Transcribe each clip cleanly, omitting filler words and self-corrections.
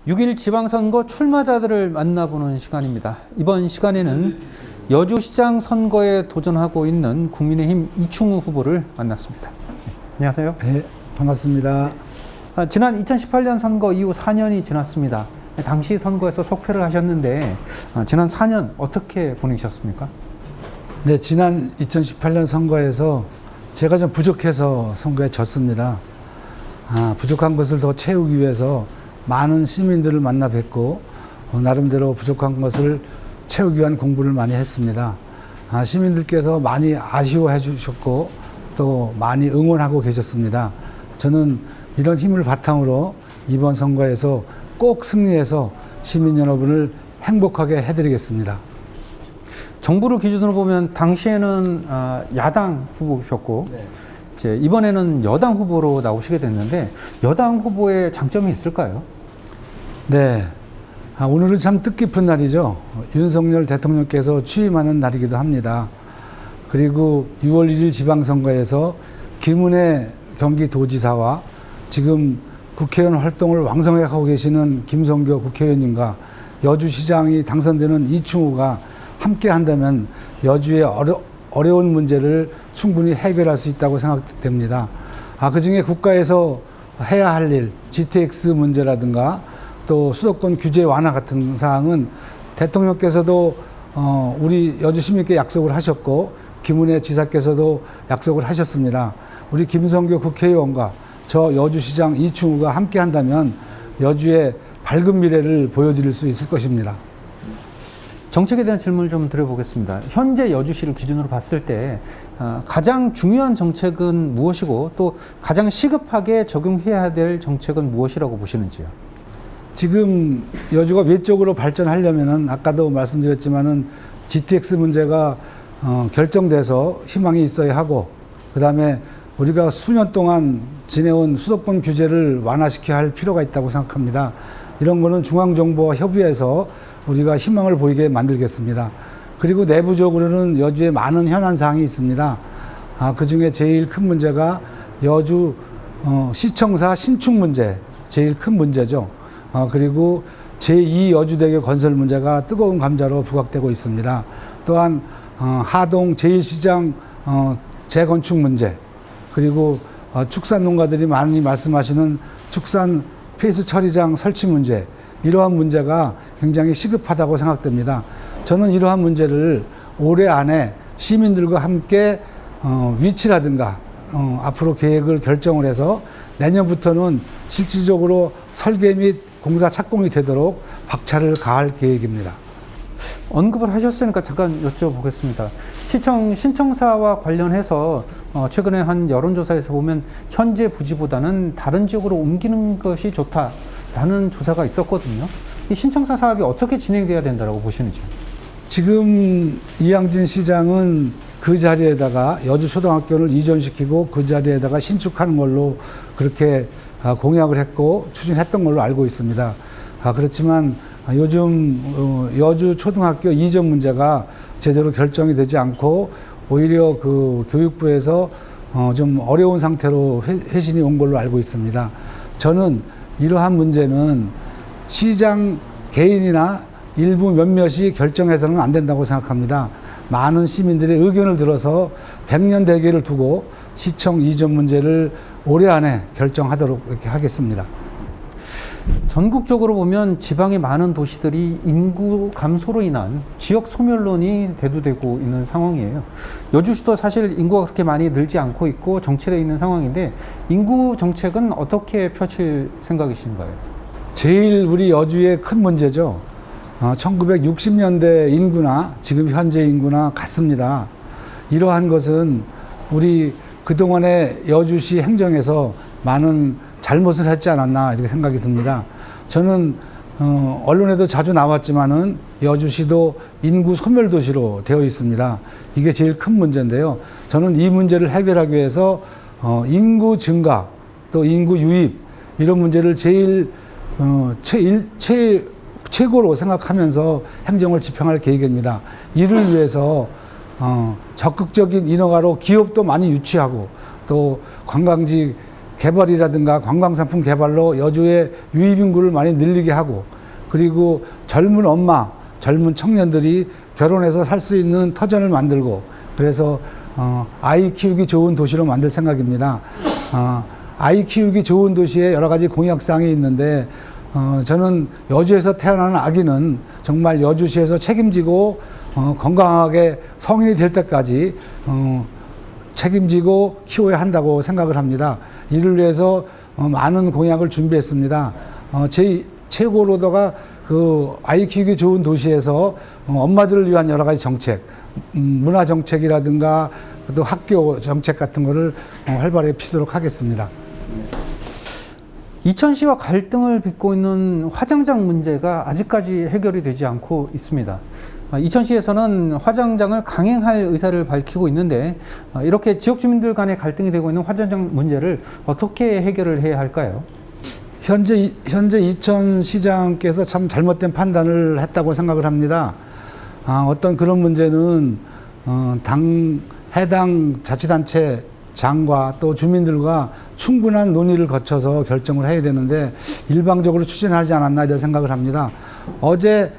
6.1 지방선거 출마자들을 만나보는 시간입니다. 이번 시간에는 여주시장 선거에 도전하고 있는 국민의힘 이충우 후보를 만났습니다. 안녕하세요. 네, 반갑습니다. 지난 2018년 선거 이후 4년이 지났습니다. 당시 선거에서 속패를 하셨는데 지난 4년 어떻게 보내셨습니까? 네, 지난 2018년 선거에서 제가 좀 부족해서 선거에 졌습니다. 부족한 것을 더 채우기 위해서 많은 시민들을 만나 뵙고 나름대로 부족한 것을 채우기 위한 공부를 많이 했습니다. 시민들께서 많이 아쉬워해 주셨고 또 많이 응원하고 계셨습니다. 저는 이런 힘을 바탕으로 이번 선거에서 꼭 승리해서 시민 여러분을 행복하게 해드리겠습니다. 정부를 기준으로 보면 당시에는 야당 후보셨고 네. 이제 이번에는 여당 후보로 나오시게 됐는데 여당 후보의 장점이 있을까요? 네. 오늘은 참 뜻깊은 날이죠. 윤석열 대통령께서 취임하는 날이기도 합니다. 그리고 6월 1일 지방선거에서 김은혜 경기도지사와 지금 국회의원 활동을 왕성하게 하고 계시는 김성교 국회의원님과 여주시장이 당선되는 이충우가 함께 한다면 여주의 어려운 문제를 충분히 해결할 수 있다고 생각됩니다. 그 중에 국가에서 해야 할 일, GTX 문제라든가 또 수도권 규제 완화 같은 사항은 대통령께서도 우리 여주 시민께 약속을 하셨고 김은혜 지사께서도 약속을 하셨습니다. 우리 김성교 국회의원과 저 여주시장 이충우가 함께 한다면 여주의 밝은 미래를 보여드릴 수 있을 것입니다. 정책에 대한 질문을 좀 드려보겠습니다. 현재 여주시를 기준으로 봤을 때 가장 중요한 정책은 무엇이고 또 가장 시급하게 적용해야 될 정책은 무엇이라고 보시는지요? 지금 여주가 외적으로 발전하려면은 아까도 말씀드렸지만은 GTX 문제가 결정돼서 희망이 있어야 하고 그다음에 우리가 수년 동안 지내온 수도권 규제를 완화시켜야 할 필요가 있다고 생각합니다. 이런 거는 중앙정부와 협의해서 우리가 희망을 보이게 만들겠습니다. 그리고 내부적으로는 여주에 많은 현안사항이 있습니다. 그 중에 제일 큰 문제가 여주 시청사 신축 문제, 제일 큰 문제죠. 그리고 제2 여주대교 건설 문제가 뜨거운 감자로 부각되고 있습니다. 또한 하동 제1시장 재건축 문제, 그리고 축산 농가들이 많이 말씀하시는 축산 폐수 처리장 설치 문제, 이러한 문제가 굉장히 시급하다고 생각됩니다. 저는 이러한 문제를 올해 안에 시민들과 함께 위치라든가 앞으로 계획을 결정을 해서 내년부터는 실질적으로 설계 및 공사 착공이 되도록 박차를 가할 계획입니다. 언급을 하셨으니까 잠깐 여쭤보겠습니다. 시청 신청사와 관련해서 최근에 한 여론조사에서 보면 현재 부지보다는 다른 지역으로 옮기는 것이 좋다라는 조사가 있었거든요. 이 신청사 사업이 어떻게 진행돼야 된다고 보시는지요? 지금 이양진 시장은 그 자리에다가 여주초등학교를 이전시키고 그 자리에다가 신축하는 걸로 그렇게 공약을 했고 추진했던 걸로 알고 있습니다. 그렇지만 요즘 여주초등학교 이전 문제가 제대로 결정이 되지 않고 오히려 그 교육부에서 좀 어려운 상태로 회신이 온 걸로 알고 있습니다. 저는 이러한 문제는 시장 개인이나 일부 몇몇이 결정해서는 안 된다고 생각합니다. 많은 시민들의 의견을 들어서 100년 대계를 두고 시청 이전 문제를 올해 안에 결정하도록 이렇게 하겠습니다. 전국적으로 보면 지방의 많은 도시들이 인구 감소로 인한 지역 소멸론이 대두되고 있는 상황이에요. 여주시도 사실 인구가 그렇게 많이 늘지 않고 있고 정체되어 있는 상황인데 인구 정책은 어떻게 펼칠 생각이신가요? 제일 우리 여주의 큰 문제죠. 1960년대 인구나 지금 현재 인구나 같습니다. 이러한 것은 우리 그동안의 여주시 행정에서 많은 잘못을 했지 않았나 이렇게 생각이 듭니다. 저는 언론에도 자주 나왔지만은 여주시도 인구 소멸 도시로 되어 있습니다. 이게 제일 큰 문제인데요. 저는 이 문제를 해결하기 위해서 인구 증가 또 인구 유입 이런 문제를 제일 최고로 생각하면서 행정을 집행할 계획입니다. 이를 위해서 적극적인 인허가로 기업도 많이 유치하고 또 관광지 개발이라든가 관광상품 개발로 여주의 유입인구를 많이 늘리게 하고, 그리고 젊은 엄마, 젊은 청년들이 결혼해서 살 수 있는 터전을 만들고, 그래서 아이 키우기 좋은 도시로 만들 생각입니다. 아이 키우기 좋은 도시에 여러 가지 공약사항이 있는데, 저는 여주에서 태어나는 아기는 정말 여주시에서 책임지고 건강하게 성인이 될 때까지 책임지고 키워야 한다고 생각을 합니다. 이를 위해서 많은 공약을 준비했습니다. 제 최고로다가 그 아이 키우기 좋은 도시에서 엄마들을 위한 여러 가지 정책, 문화 정책이라든가 또 학교 정책 같은 거를 활발하게 피도록 하겠습니다. 이천시와 갈등을 빚고 있는 화장장 문제가 아직까지 해결이 되지 않고 있습니다. 이천시에서는 화장장을 강행할 의사를 밝히고 있는데, 이렇게 지역 주민들 간의 갈등이 되고 있는 화장장 문제를 어떻게 해결을 해야 할까요? 현재 이천시장께서 참 잘못된 판단을 했다고 생각을 합니다. 어떤 그런 문제는 해당 자치단체 장과 또 주민들과 충분한 논의를 거쳐서 결정을 해야 되는데 일방적으로 추진하지 않았나 이런 생각을 합니다. 어제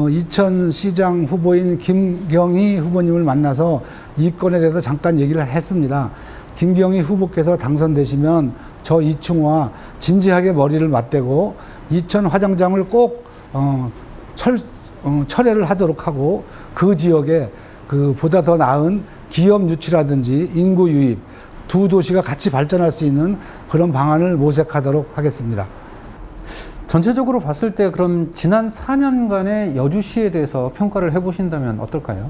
이천시장 후보인 김경희 후보님을 만나서 이 건에 대해서 잠깐 얘기를 했습니다. 김경희 후보께서 당선되시면 저 이충우와 진지하게 머리를 맞대고 이천 화장장을 꼭 철회를 하도록 하고, 그 지역에 그 보다 더 나은 기업 유치라든지 인구 유입, 두 도시가 같이 발전할 수 있는 그런 방안을 모색하도록 하겠습니다. 전체적으로 봤을 때 그럼 지난 4년간의 여주시에 대해서 평가를 해보신다면 어떨까요?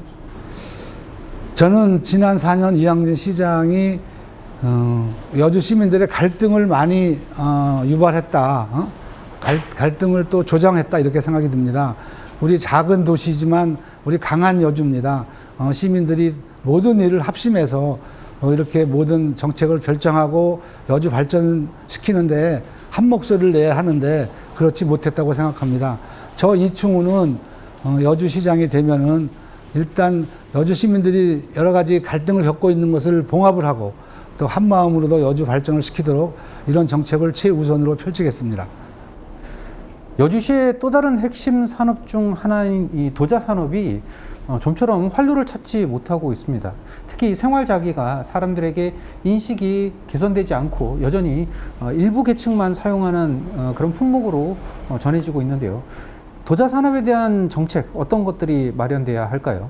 저는 지난 4년 이항진 시장이 여주 시민들의 갈등을 많이 유발했다, 갈등을 또 조장했다 이렇게 생각이 듭니다. 우리 작은 도시지만 우리 강한 여주입니다. 시민들이 모든 일을 합심해서 이렇게 모든 정책을 결정하고 여주 발전시키는데 한 목소리를 내야 하는데 그렇지 못했다고 생각합니다. 저 이충우는 여주시장이 되면은 일단 여주 시민들이 여러 가지 갈등을 겪고 있는 것을 봉합을 하고 또 한마음으로도 여주 발전을 시키도록 이런 정책을 최우선으로 펼치겠습니다. 여주시의 또 다른 핵심 산업 중 하나인 이 도자 산업이 좀처럼 활로를 찾지 못하고 있습니다. 특히 생활자기가 사람들에게 인식이 개선되지 않고 여전히 일부 계층만 사용하는 그런 품목으로 전해지고 있는데요. 도자 산업에 대한 정책 어떤 것들이 마련돼야 할까요?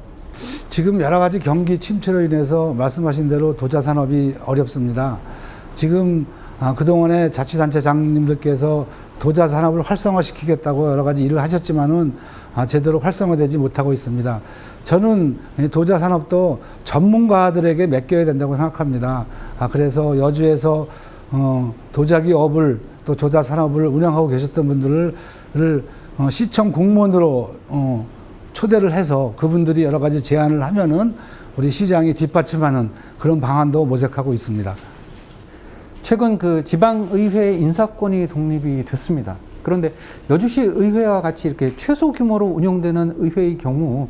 지금 여러 가지 경기 침체로 인해서 말씀하신 대로 도자 산업이 어렵습니다. 지금 그동안에 자치단체장님들께서 도자 산업을 활성화시키겠다고 여러 가지 일을 하셨지만은 제대로 활성화되지 못하고 있습니다. 저는 도자 산업도 전문가들에게 맡겨야 된다고 생각합니다. 그래서 여주에서 도자기 업을 또 도자 산업을 운영하고 계셨던 분들을 시청 공무원으로 초대를 해서 그분들이 여러 가지 제안을 하면은 우리 시장이 뒷받침하는 그런 방안도 모색하고 있습니다. 최근 그 지방의회 인사권이 독립이 됐습니다. 그런데 여주시 의회와 같이 이렇게 최소 규모로 운영되는 의회의 경우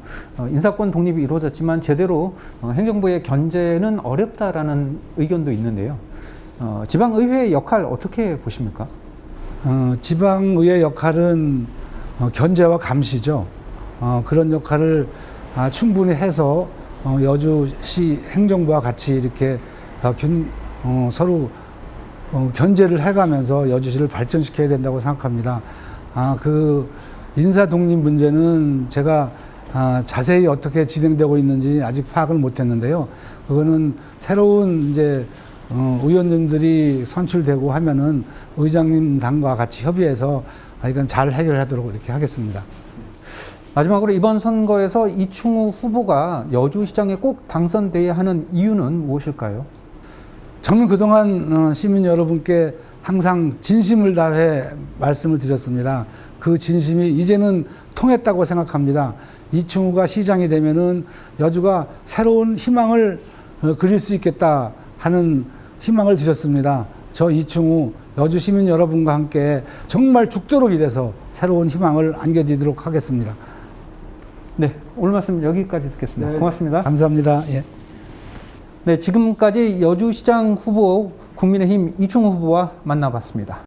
인사권 독립이 이루어졌지만 제대로 행정부의 견제는 어렵다라는 의견도 있는데요. 지방의회의 역할 어떻게 보십니까? 지방의회 역할은 견제와 감시죠. 그런 역할을 충분히 해서 여주시 행정부와 같이 이렇게 서로 견제를 해가면서 여주시를 발전시켜야 된다고 생각합니다. 그 인사 독립 문제는 제가 자세히 어떻게 진행되고 있는지 아직 파악을 못했는데요. 그거는 새로운 이제 의원님들이 선출되고 하면은 의장님 당과 같이 협의해서 이건 잘 해결하도록 이렇게 하겠습니다. 마지막으로 이번 선거에서 이충우 후보가 여주시장에 꼭 당선돼야 하는 이유는 무엇일까요? 저는 그동안 시민 여러분께 항상 진심을 다해 말씀을 드렸습니다. 그 진심이 이제는 통했다고 생각합니다. 이충우가 시장이 되면은 여주가 새로운 희망을 그릴 수 있겠다 하는 희망을 드렸습니다. 저 이충우 여주 시민 여러분과 함께 정말 죽도록 일해서 새로운 희망을 안겨드리도록 하겠습니다. 네, 오늘 말씀 여기까지 듣겠습니다. 네, 고맙습니다. 감사합니다. 예. 네, 지금까지 여주시장 후보 국민의힘 이충우 후보와 만나봤습니다.